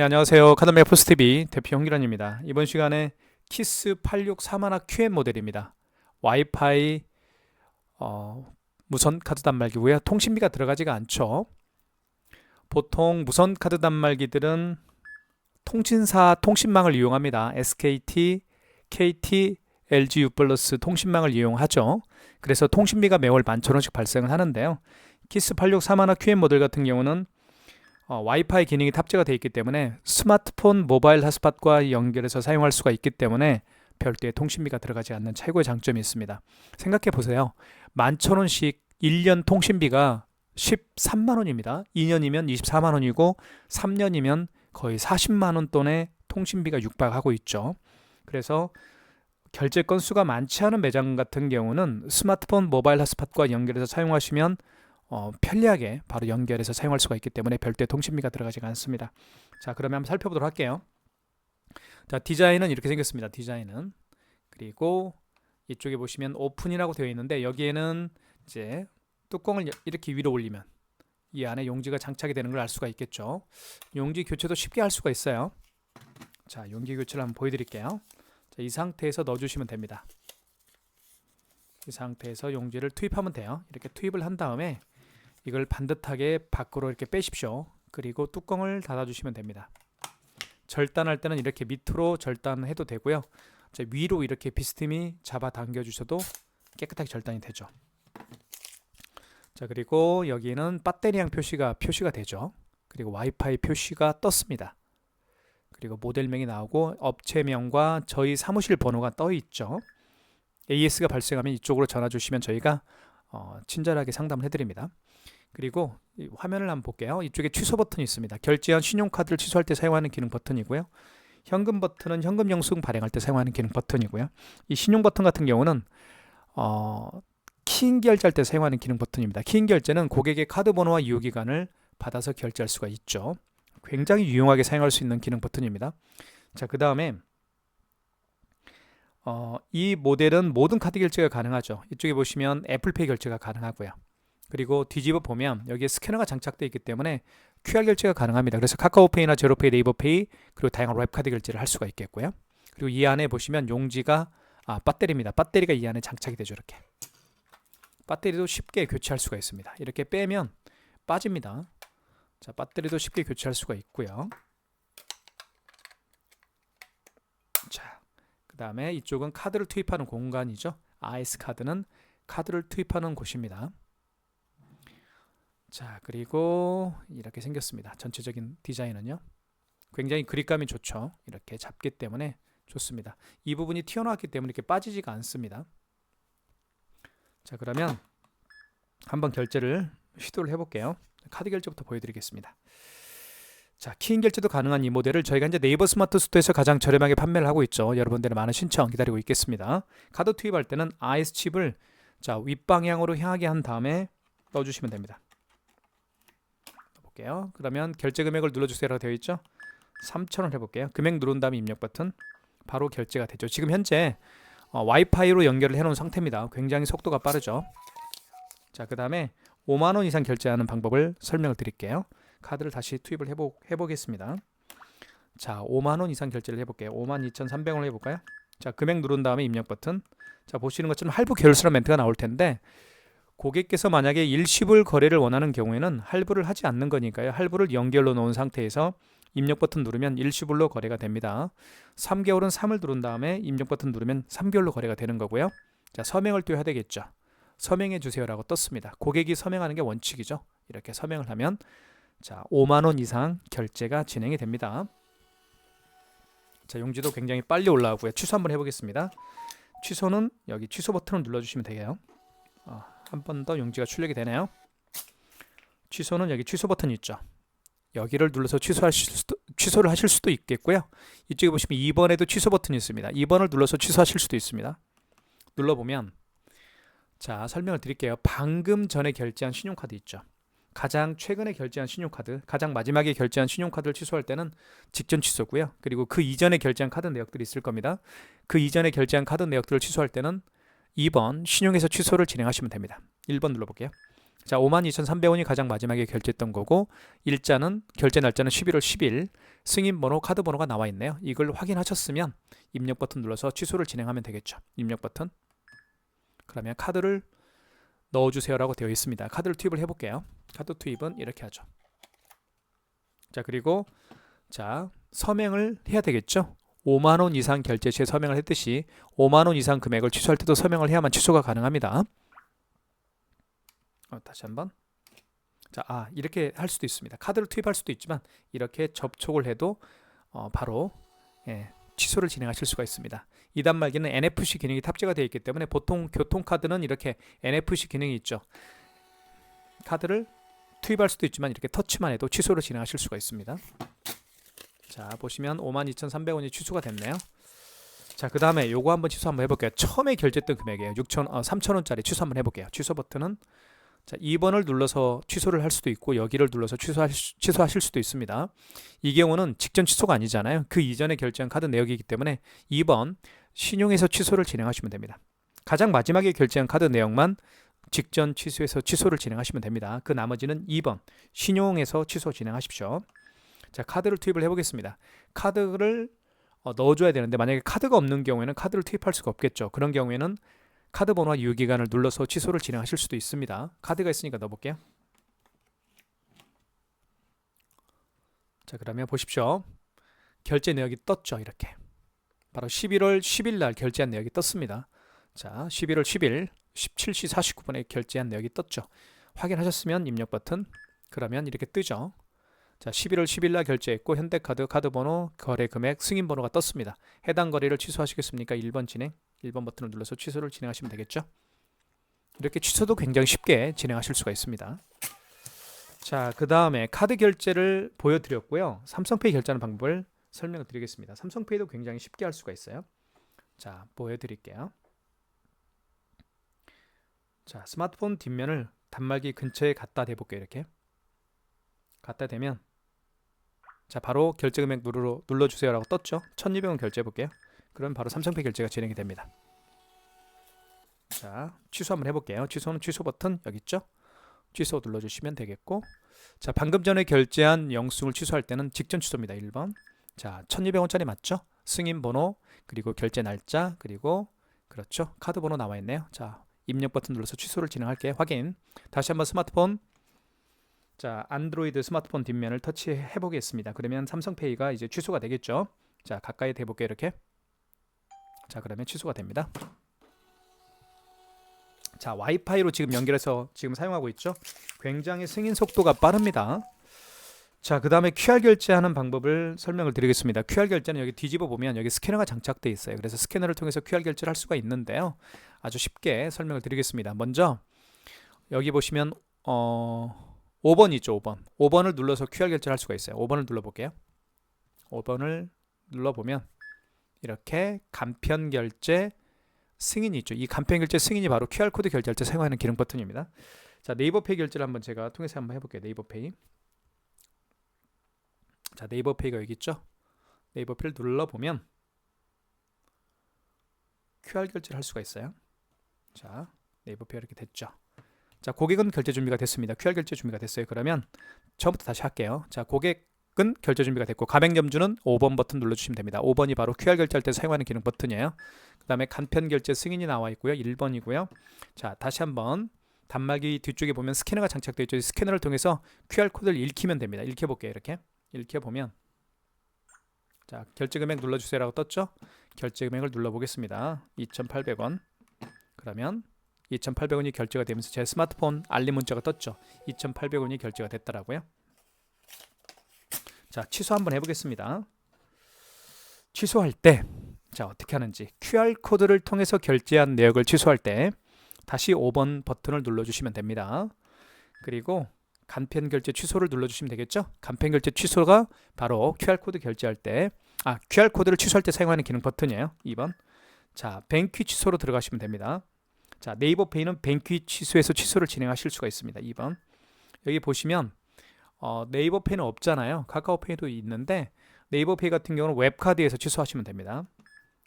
네, 안녕하세요. 카드메 포스TV 대표 홍기란입니다. 이번 시간에 키스 863 QM 모델입니다. 와이파이 무선 카드 단말기고요. 통신비가 들어가지가 않죠. 보통 무선 카드 단말기들은 통신사 통신망을 이용합니다. SKT, KT, LG U+ 통신망을 이용하죠. 그래서 통신비가 매월 11,000원씩 발생을 하는데요. 키스 863 QM 모델 같은 경우는 와이파이 기능이 탑재가 되어 있기 때문에 스마트폰 모바일 핫스팟과 연결해서 사용할 수가 있기 때문에 별도의 통신비가 들어가지 않는 최고의 장점이 있습니다. 생각해 보세요. 11,000원씩 1년 통신비가 13만원입니다. 2년이면 24만원이고 3년이면 거의 40만원 돈의 통신비가 육박하고 있죠. 그래서 결제 건수가 많지 않은 매장 같은 경우는 스마트폰 모바일 핫스팟과 연결해서 사용하시면 편리하게 바로 연결해서 사용할 수가 있기 때문에 별도의 통신비가 들어가지 않습니다. 자, 그러면 한번 살펴보도록 할게요. 자, 디자인은 이렇게 생겼습니다. 디자인은. 그리고 이쪽에 보시면 오픈이라고 되어 있는데 여기에는 이제 뚜껑을 이렇게 위로 올리면 이 안에 용지가 장착이 되는 걸 알 수가 있겠죠. 용지 교체도 쉽게 할 수가 있어요. 자, 용지 교체를 한번 보여드릴게요. 자, 이 상태에서 넣어주시면 됩니다. 이 상태에서 용지를 투입하면 돼요. 이렇게 투입을 한 다음에 이걸 반듯하게 밖으로 이렇게 빼십시오. 그리고 뚜껑을 닫아주시면 됩니다. 절단할 때는 이렇게 밑으로 절단해도 되고요. 위로 이렇게 비스듬히 잡아 당겨 주셔도 깨끗하게 절단이 되죠. 자, 그리고 여기는 배터리량 표시가 되죠. 그리고 와이파이 표시가 떴습니다. 그리고 모델명이 나오고 업체명과 저희 사무실 번호가 떠 있죠. AS가 발생하면 이쪽으로 전화 주시면 저희가 친절하게 상담을 해드립니다. 그리고 이 화면을 한번 볼게요. 이쪽에 취소 버튼이 있습니다. 결제한 신용카드를 취소할 때 사용하는 기능 버튼이고요. 현금 버튼은 현금 영수증 발행할 때 사용하는 기능 버튼이고요. 이 신용 버튼 같은 경우는 키인 결제할 때 사용하는 기능 버튼입니다. 키인 결제는 고객의 카드 번호와 이용기간을 받아서 결제할 수가 있죠. 굉장히 유용하게 사용할 수 있는 기능 버튼입니다. 자, 그 다음에 이 모델은 모든 카드 결제가 가능하죠. 이쪽에 보시면 애플페이 결제가 가능하고요. 그리고 뒤집어 보면 여기에 스캐너가 장착되어 있기 때문에 QR 결제가 가능합니다. 그래서 카카오페이나 제로페이, 네이버페이 그리고 다양한 웹카드 결제를 할 수가 있겠고요. 그리고 이 안에 보시면 용지가 배터리입니다. 배터리가 이 안에 장착이 되죠. 이렇게 배터리도 쉽게 교체할 수가 있습니다. 이렇게 빼면 빠집니다. 자, 배터리도 쉽게 교체할 수가 있고요. 자, 그 다음에 이쪽은 카드를 투입하는 공간이죠. RS 카드는 카드를 투입하는 곳입니다. 자, 그리고 이렇게 생겼습니다. 전체적인 디자인은요. 굉장히 그립감이 좋죠. 이렇게 잡기 때문에 좋습니다. 이 부분이 튀어나왔기 때문에 이렇게 빠지지가 않습니다. 자, 그러면 한번 결제를 시도를 해볼게요. 카드 결제부터 보여드리겠습니다. 자, 키인 결제도 가능한 이 모델을 저희가 이제 네이버 스마트 스토어에서 가장 저렴하게 판매를 하고 있죠. 여러분들의 많은 신청 기다리고 있겠습니다. 카드 투입할 때는 RS 칩을 자, 윗방향으로 향하게 한 다음에 넣어주시면 됩니다. 볼게요. 그러면 결제 금액을 눌러주세요라고 되어 있죠. 3,000원 해볼게요. 금액 누른 다음에 입력 버튼 바로 결제가 되죠. 지금 현재 와이파이로 연결을 해놓은 상태입니다. 굉장히 속도가 빠르죠. 자, 그 다음에 5만원 이상 결제하는 방법을 설명을 드릴게요. 카드를 다시 투입을 해보겠습니다. 자, 5만원 이상 결제를 해볼게요. 52,300원을 해볼까요? 자, 금액 누른 다음에 입력 버튼. 자, 보시는 것처럼 할부 계열사란 멘트가 나올 텐데 고객께서 만약에 일시불 거래를 원하는 경우에는 할부를 하지 않는 거니까요. 할부를 연결로 놓은 상태에서 입력 버튼 누르면 일시불로 거래가 됩니다. 3개월은 3을 누른 다음에 입력 버튼 누르면 3개월로 거래가 되는 거고요. 자, 서명을 또 해야 되겠죠. 서명해 주세요라고 떴습니다. 고객이 서명하는 게 원칙이죠. 이렇게 서명을 하면 자, 5만원 이상 결제가 진행이 됩니다. 자, 용지도 굉장히 빨리 올라오고요. 취소 한번 해보겠습니다. 취소는 여기 취소 버튼을 눌러주시면 되게요. 한 번 더 용지가 출력이 되네요. 취소는 여기 취소 버튼이 있죠. 여기를 눌러서 취소를 하실 수도 있겠고요. 이쪽에 보시면 2번에도 취소 버튼이 있습니다. 2번을 눌러서 취소하실 수도 있습니다. 눌러보면 자, 설명을 드릴게요. 방금 전에 결제한 신용카드 있죠. 가장 최근에 결제한 신용카드, 가장 마지막에 결제한 신용카드를 취소할 때는 직전 취소고요. 그리고 그 이전에 결제한 카드 내역들이 있을 겁니다. 그 이전에 결제한 카드 내역들을 취소할 때는 2번 신용에서 취소를 진행하시면 됩니다. 1번 눌러볼게요. 자, 52,300원이 가장 마지막에 결제했던 거고 일자는 결제 날짜는 11월 10일 승인 번호, 카드 번호가 나와 있네요. 이걸 확인하셨으면 입력 버튼 눌러서 취소를 진행하면 되겠죠. 입력 버튼. 그러면 카드를 넣어주세요라고 되어 있습니다. 카드를 투입을 해볼게요. 카드 투입은 이렇게 하죠. 자, 그리고 자, 서명을 해야 되겠죠. 5만원 이상 결제 시에 서명을 했듯이 5만원 이상 금액을 취소할 때도 서명을 해야만 취소가 가능합니다. 다시 한번. 자, 이렇게 할 수도 있습니다. 카드를 투입할 수도 있지만 이렇게 접촉을 해도 바로 취소를 진행하실 수가 있습니다. 이 단말기는 NFC 기능이 탑재가 되어 있기 때문에 보통 교통카드는 이렇게 NFC 기능이 있죠. 카드를 투입할 수도 있지만 이렇게 터치만 해도 취소를 진행하실 수가 있습니다. 자, 보시면 52,300원이 취소가 됐네요. 자, 그 다음에 요거 한번 취소 한번 해볼게요. 처음에 결제했던 금액이에요. 3,000원짜리 취소 한번 해볼게요. 취소 버튼은 자, 2번을 눌러서 취소를 할 수도 있고 여기를 눌러서 취소하실 수도 있습니다. 이 경우는 직전 취소가 아니잖아요. 그 이전에 결제한 카드 내역이기 때문에 2번 신용해서 취소를 진행하시면 됩니다. 가장 마지막에 결제한 카드 내역만 직전 취소해서 취소를 진행하시면 됩니다. 그 나머지는 2번 신용해서 취소 진행하십시오. 자, 카드를 투입을 해보겠습니다. 카드를 넣어줘야 되는데 만약에 카드가 없는 경우에는 카드를 투입할 수가 없겠죠. 그런 경우에는 카드 번호와 유효기간을 눌러서 취소를 진행하실 수도 있습니다. 카드가 있으니까 넣어볼게요. 자, 그러면 보십시오. 결제 내역이 떴죠. 이렇게 바로 11월 10일 날 결제한 내역이 떴습니다. 자, 11월 10일 17시 49분에 결제한 내역이 떴죠. 확인하셨으면 입력 버튼. 그러면 이렇게 뜨죠. 자, 11월 10일 날 결제했고 현대카드 카드번호, 거래금액, 승인번호가 떴습니다. 해당 거래를 취소하시겠습니까? 1번 진행. 1번 버튼을 눌러서 취소를 진행하시면 되겠죠. 이렇게 취소도 굉장히 쉽게 진행하실 수가 있습니다. 자, 그 다음에 카드 결제를 보여드렸고요. 삼성페이 결제하는 방법을 설명을 드리겠습니다. 삼성페이도 굉장히 쉽게 할 수가 있어요. 자, 보여드릴게요. 자, 스마트폰 뒷면을 단말기 근처에 갖다 대볼게요. 이렇게 갖다 대면 자, 바로 결제금액 눌러주세요 라고 떴죠. 1,200원 결제해 볼게요. 그럼 바로 삼성페이 결제가 진행이 됩니다. 자, 취소 한번 해볼게요. 취소는 취소 버튼 여기 있죠. 취소 눌러주시면 되겠고, 자, 방금 전에 결제한 영수증을 취소할 때는 직전 취소입니다. 1번. 자, 1,200원짜리 맞죠? 승인 번호, 그리고 결제 날짜, 그리고 그렇죠. 카드 번호 나와 있네요. 자, 입력 버튼 눌러서 취소를 진행할게요. 확인. 다시 한번 스마트폰, 자, 안드로이드 스마트폰 뒷면을 터치해 보겠습니다. 그러면 삼성페이가 이제 취소가 되겠죠. 자, 가까이 대볼게요. 이렇게. 자, 그러면 취소가 됩니다. 자, 와이파이로 지금 연결해서 지금 사용하고 있죠. 굉장히 승인 속도가 빠릅니다. 자, 그 다음에 QR 결제하는 방법을 설명을 드리겠습니다. QR 결제는 여기 뒤집어 보면 여기 스캐너가 장착되어 있어요. 그래서 스캐너를 통해서 QR 결제를 할 수가 있는데요. 아주 쉽게 설명을 드리겠습니다. 먼저 여기 보시면 5번 있죠. 5번. 5번을 눌러서 QR 결제를 할 수가 있어요. 5번을 눌러볼게요. 5번을 눌러보면 이렇게 간편 결제 승인이 있죠. 이 간편 결제 승인이 바로 QR코드 결제할 때 사용하는 기능 버튼입니다. 자, 네이버페이 결제를 한번 제가 통해서 한번 해볼게요. 네이버페이. 자, 네이버페이가 여기 있죠. 네이버페이를 눌러보면 QR 결제를 할 수가 있어요. 자, 네이버페이 이렇게 됐죠. 자, 고객은 결제 준비가 됐습니다. QR 결제 준비가 됐어요. 그러면 처음부터 다시 할게요. 자, 고객은 결제 준비가 됐고 가맹점주는 5번 버튼 눌러주시면 됩니다. 5번이 바로 QR 결제할 때 사용하는 기능 버튼이에요. 그 다음에 간편 결제 승인이 나와 있고요. 1번이고요. 자, 다시 한번 단말기 뒤쪽에 보면 스캐너가 장착되어 있죠. 이 스캐너를 통해서 QR코드를 읽히면 됩니다. 읽혀볼게요. 이렇게 읽혀보면 자, 결제금액 눌러주세요라고 떴죠. 결제금액을 눌러보겠습니다. 2,800원. 그러면 2,800원이 결제가 되면서 제 스마트폰 알림 문자가 떴죠. 2,800원이 결제가 됐더라고요. 자, 취소 한번 해보겠습니다. 취소할 때 자, 어떻게 하는지 QR코드를 통해서 결제한 내역을 취소할 때 다시 5번 버튼을 눌러주시면 됩니다. 그리고 간편 결제 취소를 눌러주시면 되겠죠. 간편 결제 취소가 바로 QR코드 결제할 때 QR코드를 취소할 때 사용하는 기능 버튼이에요. 2번. 자, 뱅퀴 취소로 들어가시면 됩니다. 자, 네이버페이는 뱅퀴 취소에서 취소를 진행하실 수가 있습니다. 2번. 여기 보시면 네이버페이는 없잖아요. 카카오페이도 있는데 네이버페이 같은 경우는 웹카드에서 취소하시면 됩니다.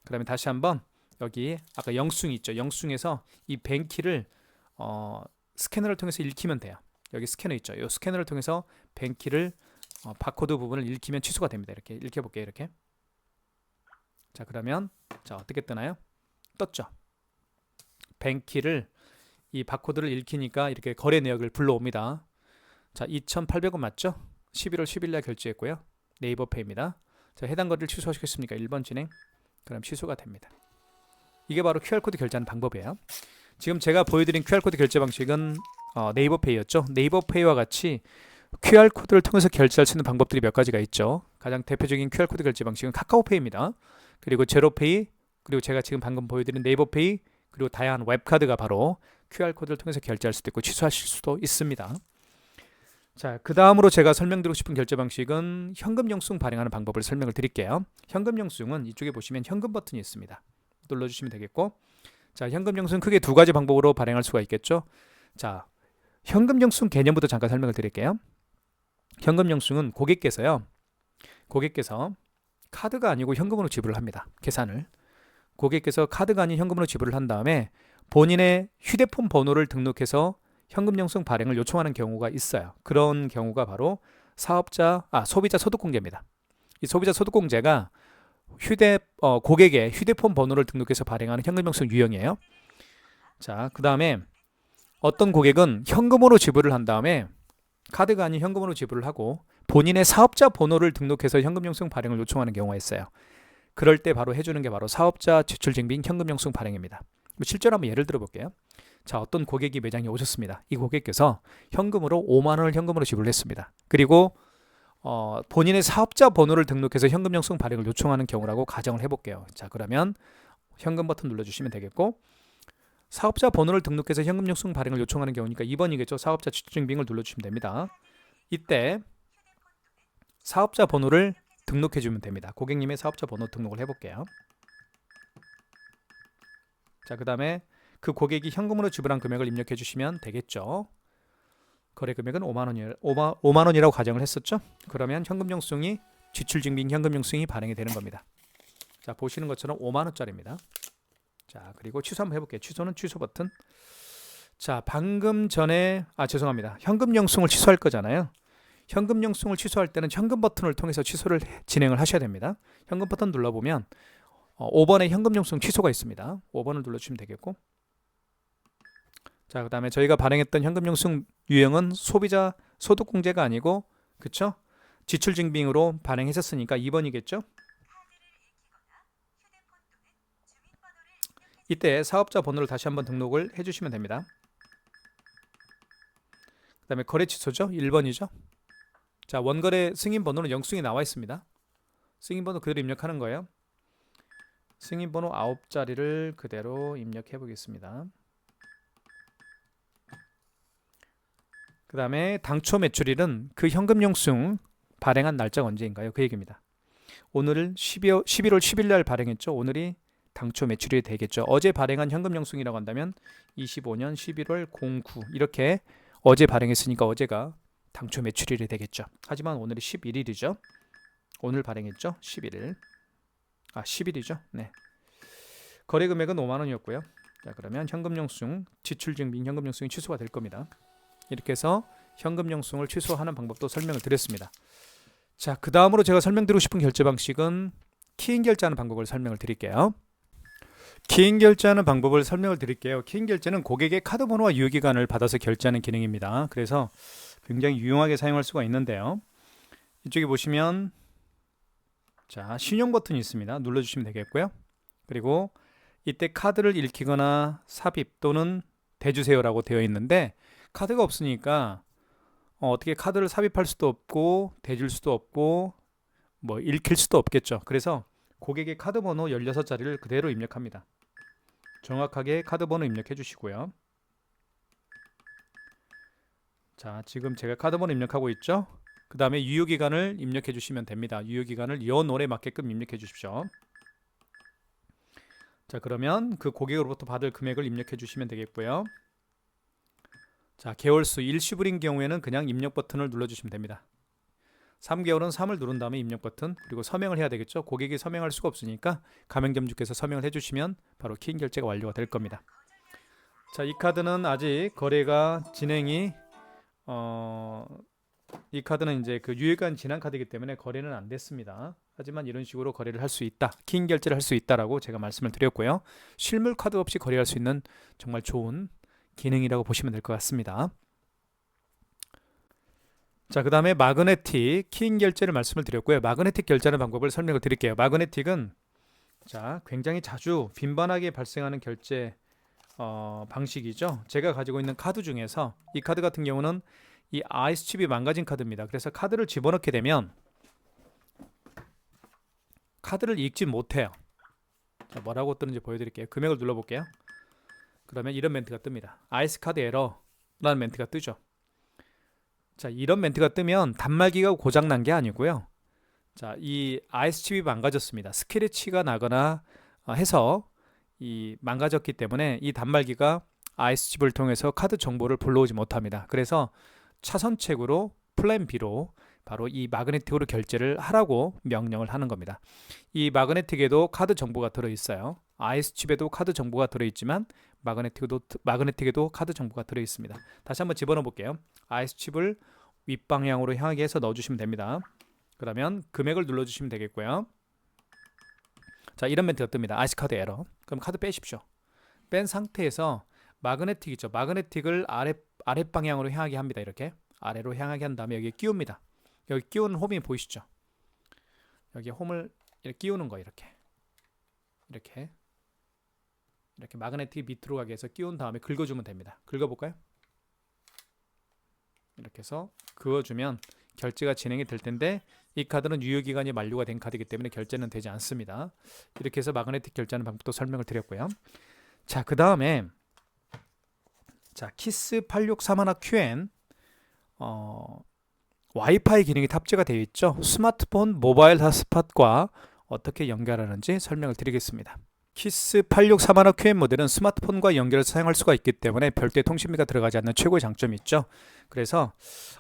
그다음에 다시 한번 여기 아까 영수증 있죠. 영수증에서 이 뱅키를 스캐너를 통해서 읽히면 돼요. 여기 스캐너 있죠. 이 스캐너를 통해서 뱅키를 바코드 부분을 읽히면 취소가 됩니다. 이렇게 읽혀볼게요. 이렇게. 자, 그러면 자, 어떻게 뜨나요? 떴죠. 뱅키를 이 바코드를 읽히니까 이렇게 거래 내역을 불러옵니다. 자, 2,800원 맞죠? 11월 10일 날 결제했고요. 네이버페이입니다. 자, 해당 거래를 취소하시겠습니까? 1번 진행. 그럼 취소가 됩니다. 이게 바로 QR코드 결제하는 방법이에요. 지금 제가 보여드린 QR코드 결제 방식은 네이버페이였죠. 네이버페이와 같이 QR코드를 통해서 결제할 수 있는 방법들이 몇 가지가 있죠. 가장 대표적인 QR코드 결제 방식은 카카오페이입니다. 그리고 제로페이, 그리고 제가 지금 방금 보여드린 네이버페이, 그리고 다양한 웹카드가 바로 QR코드를 통해서 결제할 수도 있고 취소하실 수도 있습니다. 자, 그 다음으로 제가 설명드리고 싶은 결제 방식은 현금 영수증 발행하는 방법을 설명을 드릴게요. 현금 영수증은 이쪽에 보시면 현금 버튼이 있습니다. 눌러주시면 되겠고, 자, 현금 영수증 크게 두 가지 방법으로 발행할 수가 있겠죠. 자, 현금 영수증 개념부터 잠깐 설명을 드릴게요. 현금 영수증은 고객께서 카드가 아니고 현금으로 지불을 합니다. 계산을. 고객께서 카드가 아닌 현금으로 지불을 한 다음에 본인의 휴대폰 번호를 등록해서 현금 영수증 발행을 요청하는 경우가 있어요. 그런 경우가 바로 소비자 소득공제입니다. 이 소비자 소득공제가 고객의 휴대폰 번호를 등록해서 발행하는 현금 영수증 유형이에요. 자, 그 다음에 어떤 고객은 현금으로 지불을 한 다음에 카드가 아닌 현금으로 지불을 하고 본인의 사업자 번호를 등록해서 현금 영수증 발행을 요청하는 경우가 있어요. 그럴 때 바로 해주는 게 바로 사업자 지출 증빙 현금 영수증 발행입니다. 실제로 한번 예를 들어 볼게요. 자, 어떤 고객이 매장에 오셨습니다. 이 고객께서 현금으로 5만 원을 현금으로 지불을 했습니다. 그리고 본인의 사업자 번호를 등록해서 현금 영수증 발행을 요청하는 경우라고 가정을 해볼게요. 자, 그러면 현금 버튼 눌러주시면 되겠고, 사업자 번호를 등록해서 현금 영수증 발행을 요청하는 경우니까 2번이겠죠. 사업자 지출증빙을 눌러주시면 됩니다. 이때 사업자 번호를 등록해주면 됩니다. 고객님의 사업자 번호 등록을 해볼게요. 자, 그 다음에 그 고객이 현금으로 지불한 금액을 입력해 주시면 되겠죠. 거래 금액은 5만 원이라고 가정을 했었죠. 그러면 현금 영수증이 지출증빙 현금 영수증이 발행이 되는 겁니다. 자, 보시는 것처럼 5만 원짜리입니다. 자, 그리고 취소 한번 해볼게요. 취소는 취소 버튼. 자, 방금 전에 죄송합니다. 현금 영수증을 취소할 거잖아요. 현금 영수증을 취소할 때는 현금 버튼을 통해서 취소를 진행을 하셔야 됩니다. 현금 버튼 눌러보면 5번에 현금 영수증 취소가 있습니다. 5번을 눌러주시면 되겠고, 자, 그 다음에 저희가 발행했던 현금 영수증 유형은 소비자 소득공제가 아니고, 그쵸? 지출증빙으로 발행했었으니까 2번이겠죠? 이때 사업자 번호를 다시 한번 등록을 해주시면 됩니다. 그 다음에 거래 취소죠? 1번이죠? 자, 원거래 승인 번호는 영수증에 나와 있습니다. 승인 번호 그대로 입력하는 거예요. 승인 번호 9자리를 그대로 입력해 보겠습니다. 그 다음에 당초 매출일은 그 현금 영수증 발행한 날짜가 언제인가요? 그 얘기입니다. 오늘은 11월 10일 날 발행했죠. 오늘이 당초 매출일이 되겠죠. 어제 발행한 현금 영수증이라고 한다면 25년 11월 09 이렇게 어제 발행했으니까 어제가 당초 매출일이 되겠죠. 하지만 오늘이 11일이죠. 오늘 발행했죠. 10일이죠. 네. 거래 금액은 5만 원이었고요. 자, 그러면 현금 영수증 지출증빙 현금 영수증이 취소가 될 겁니다. 이렇게 해서 현금 영수증을 취소하는 방법도 설명을 드렸습니다. 자, 그 다음으로 제가 설명드리고 싶은 결제 방식은 키인 결제하는 방법을 설명을 드릴게요. 키인 결제하는 방법을 설명을 드릴게요. 키인 결제는 고객의 카드 번호와 유효기간을 받아서 결제하는 기능입니다. 그래서 굉장히 유용하게 사용할 수가 있는데요. 이쪽에 보시면 자, 신용 버튼이 있습니다. 눌러주시면 되겠고요. 그리고 이때 카드를 읽히거나 삽입 또는 대주세요라고 되어 있는데, 카드가 없으니까 어떻게 카드를 삽입할 수도 없고 대줄 수도 없고 뭐 읽힐 수도 없겠죠. 그래서 고객의 카드 번호 16자리를 그대로 입력합니다. 정확하게 카드 번호 입력해 주시고요. 자, 지금 제가 카드 번호 입력하고 있죠. 그 다음에 유효기간을 입력해 주시면 됩니다. 유효기간을 연월에 맞게끔 입력해 주십시오. 자, 그러면 그 고객으로부터 받을 금액을 입력해 주시면 되겠고요. 자, 개월수 일시불인 경우에는 그냥 입력 버튼을 눌러주시면 됩니다. 3개월은 3을 누른 다음에 입력 버튼, 그리고 서명을 해야 되겠죠. 고객이 서명할 수가 없으니까 가맹점주께서 서명을 해주시면 바로 키인 결제가 완료가 될 겁니다. 자, 이 카드는 아직 거래가 진행이 이 카드는 이제 그 유효기간 지난 카드이기 때문에 거래는 안 됐습니다. 하지만 이런 식으로 거래를 할 수 있다. 긴 결제를 할 수 있다라고 제가 말씀을 드렸고요. 실물 카드 없이 거래할 수 있는 정말 좋은 기능이라고 보시면 될 것 같습니다. 자, 그 다음에 마그네틱 킹 결제를 말씀을 드렸고요. 마그네틱 결제하는 방법을 설명을 드릴게요. 마그네틱은 자, 굉장히 자주 빈번하게 발생하는 결제 방식이죠. 제가 가지고 있는 카드 중에서 이 카드 같은 경우는 이 아이스 칩이 망가진 카드입니다. 그래서 카드를 집어넣게 되면 카드를 읽지 못해요. 자, 뭐라고 뜨는지 보여드릴게요. 금액을 눌러볼게요. 그러면 이런 멘트가 뜹니다. 아이스 카드 에러라는 멘트가 뜨죠. 자, 이런 멘트가 뜨면 단말기가 고장난 게 아니고요. 자, 이 아이스 칩이 망가졌습니다. 스크래치가 나거나 해서 이 망가졌기 때문에 이 단말기가 아이스 칩을 통해서 카드 정보를 불러오지 못합니다. 그래서 차선책으로 플랜 B로 바로 이 마그네틱으로 결제를 하라고 명령을 하는 겁니다. 이 마그네틱에도 카드 정보가 들어있어요. 아이스 칩에도 카드 정보가 들어있지만 마그네틱에도 카드 정보가 들어있습니다. 다시 한번 집어넣어 볼게요. 아이스 칩을 윗방향으로 향하게 해서 넣어주시면 됩니다. 그러면 금액을 눌러주시면 되겠고요. 자, 이런 멘트가 뜹니다. 아이스 카드 에러. 그럼 카드 빼십시오. 뺀 상태에서 마그네틱 있죠. 마그네틱을 아랫방향으로 향하게 합니다. 이렇게 아래로 향하게 한 다음에 여기에 끼웁니다. 여기 끼우는 홈이 보이시죠? 여기 홈을 이렇게 끼우는 거 이렇게 마그네틱이 밑으로 가게 해서 끼운 다음에 긁어주면 됩니다. 긁어볼까요? 이렇게 해서 그어주면 결제가 진행이 될 텐데 이 카드는 유효기간이 만료가 된 카드이기 때문에 결제는 되지 않습니다. 이렇게 해서 마그네틱 결제하는 방법도 설명을 드렸고요. 자, 그 다음에 자, 키스 8631QN 와이파이 기능이 탑재가 되어 있죠. 스마트폰 모바일 핫스팟과 어떻게 연결하는지 설명을 드리겠습니다. 키스 8631QN 모델은 스마트폰과 연결해서 사용할 수가 있기 때문에 별도의 통신비가 들어가지 않는 최고의 장점이 있죠. 그래서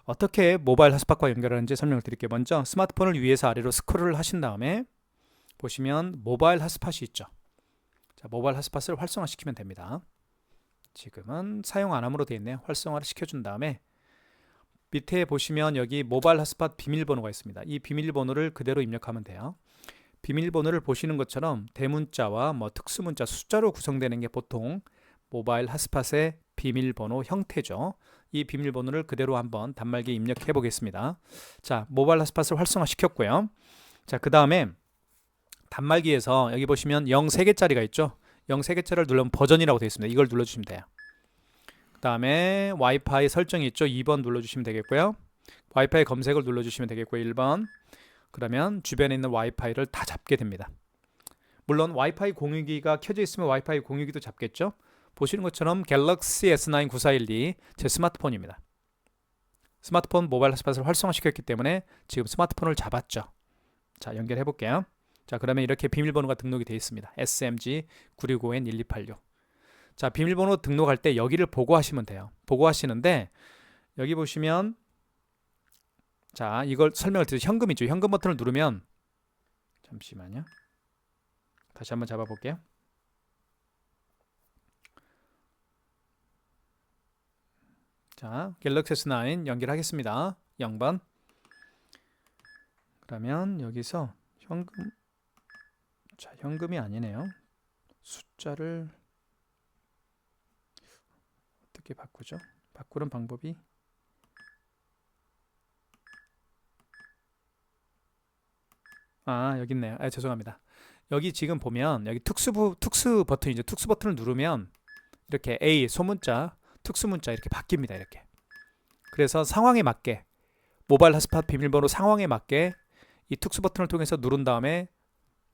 어떻게 모바일 핫스팟과 연결하는지 설명을 드릴게요. 먼저 스마트폰을 위에서 아래로 스크롤을 하신 다음에 보시면 모바일 핫스팟이 있죠. 자, 모바일 핫스팟을 활성화시키면 됩니다. 지금은 사용 안 함으로 되어 있네요. 활성화를 시켜준 다음에 밑에 보시면 여기 모바일 핫스팟 비밀번호가 있습니다. 이 비밀번호를 그대로 입력하면 돼요. 비밀번호를 보시는 것처럼 대문자와 특수문자, 숫자로 구성되는 게 보통 모바일 핫스팟의 비밀번호 형태죠. 이 비밀번호를 그대로 한번 단말기에 입력해 보겠습니다. 자, 모바일 핫스팟을 활성화 시켰고요. 자, 그 다음에 단말기에서 여기 보시면 0 3개짜리가 있죠. 0 3개짜리를 누르면 버전이라고 되어 있습니다. 이걸 눌러주시면 돼요. 그 다음에 와이파이 설정이 있죠. 2번 눌러주시면 되겠고요. 와이파이 검색을 눌러주시면 되겠고요. 1번. 그러면 주변에 있는 와이파이를 다 잡게 됩니다. 물론 와이파이 공유기가 켜져 있으면 와이파이 공유기도 잡겠죠. 보시는 것처럼 갤럭시 S9 9412 제 스마트폰입니다. 스마트폰 모바일 핫스팟을 활성화시켰기 때문에 지금 스마트폰을 잡았죠. 자, 연결해 볼게요. 자, 그러면 이렇게 비밀번호가 등록이 되어 있습니다. SMG965N1286. 자, 비밀번호 등록할 때 여기를 보고 하시면 돼요. 보고 하시는데 여기 보시면 자, 이걸 설명을 드리죠. 현금이죠. 현금 버튼을 누르면 잠시만요. 다시 한번 잡아볼게요. 자, 갤럭시 S9 연결하겠습니다. 0번. 그러면 여기서 현금, 자, 현금이 아니네요. 숫자를 어떻게 바꾸죠? 바꾸는 방법이 여기 있네요. 죄송합니다. 여기 지금 보면 여기 특수 버튼이죠. 특수 버튼을 누르면 이렇게 A 소문자, 특수문자 이렇게 바뀝니다. 이렇게. 그래서 상황에 맞게 모바일 핫스팟 비밀번호 상황에 맞게 이 특수 버튼을 통해서 누른 다음에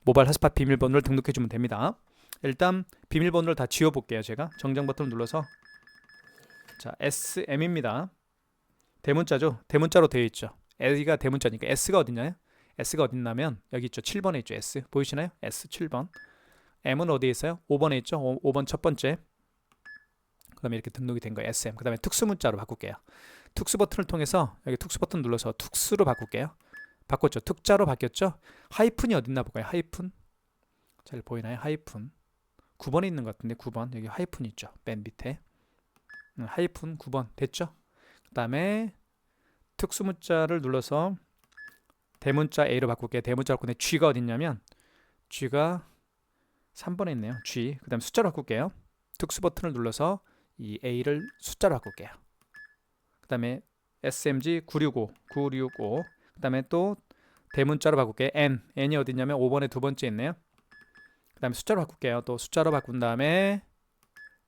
모바일 핫스팟 비밀번호를 등록해 주면 됩니다. 일단 비밀번호를 다 지워 볼게요. 제가 정정 버튼을 눌러서 자, SM입니다. 대문자죠. 대문자로 되어 있죠. A가 대문자니까 S가 어딨나요? S가 어딨냐면 여기 있죠. 7번에 있죠. S 보이시나요? S 7번. M은 어디에 있어요? 5번에 있죠. 5번 첫 번째. 그다음에 이렇게 등록이 된 거예요. SM. 그다음에 특수문자로 바꿀게요. 특수 버튼을 통해서 여기 특수 버튼 눌러서 특수로 바꿀게요. 바꿨죠. 특자로 바뀌었죠. 하이픈이 어딨나 볼까요? 하이픈. 잘 보이나요? 하이픈. 9번에 있는 것 같은데 9번. 여기 하이픈 있죠. 맨 밑에. 하이픈 9번 됐죠? 그다음에 특수문자를 눌러서 대문자 A로 바꿀게요. 대문자 바꾸는데 G가 어딨냐면 G가 3번에 있네요. G. 그 다음에 숫자로 바꿀게요. 특수 버튼을 눌러서 이 A를 숫자로 바꿀게요. 그 다음에 SMG 965. 그 다음에 또 대문자로 바꿀게요. N이 어딨냐면 5번에 두 번째 있네요. 그 다음에 숫자로 바꿀게요. 또 숫자로 바꾼 다음에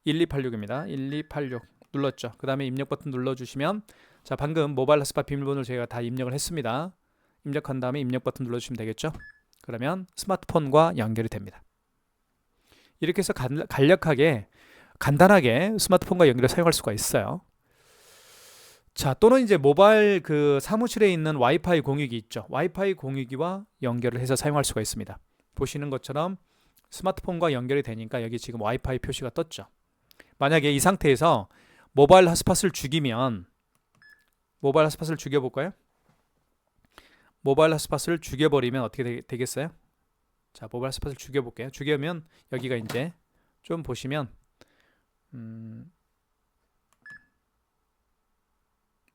1286입니다. 1286 눌렀죠. 그 다음에 입력 버튼 눌러주시면 자, 방금 모바일 핫스팟 비밀번호를 제가 다 입력을 했습니다. 입력한 다음에 입력 버튼 눌러주시면 되겠죠. 그러면 스마트폰과 연결이 됩니다. 이렇게 해서 간략하게 간단하게 스마트폰과 연결해 사용할 수가 있어요. 자, 또는 이제 모바일 그 사무실에 있는 와이파이 공유기 있죠. 와이파이 공유기와 연결을 해서 사용할 수가 있습니다. 보시는 것처럼 스마트폰과 연결이 되니까 여기 지금 와이파이 표시가 떴죠. 만약에 이 상태에서 모바일 핫스팟을 죽이면 모바일 핫스팟을 죽여볼까요? 모바일 핫스팟을 죽여버리면 어떻게 되겠어요? 자, 모바일 핫스팟을 죽여볼게요. 죽여면 여기가 이제 좀 보시면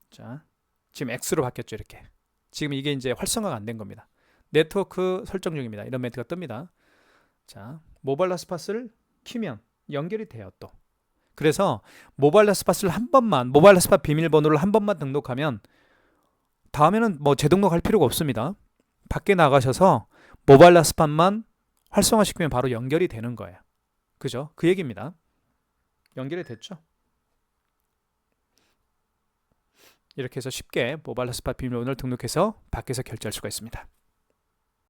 자, 지금 X로 바뀌었죠. 이렇게 지금 이게 이제 활성화가 안 된 겁니다. 네트워크 설정 중입니다. 이런 멘트가 뜹니다. 자, 모바일 핫스팟을 키면 연결이 돼요. 또 그래서 모바일 핫스팟을 한 번만 모바일 핫스팟 비밀번호를 한 번만 등록하면 다음에는 뭐 재등록할 필요가 없습니다. 밖에 나가셔서 모바일 핫스팟만 활성화시키면 바로 연결이 되는 거예요. 그죠? 그 얘기입니다. 연결이 됐죠? 이렇게 해서 쉽게 모바일 핫스팟 비밀번호를 등록해서 밖에서 결제할 수가 있습니다.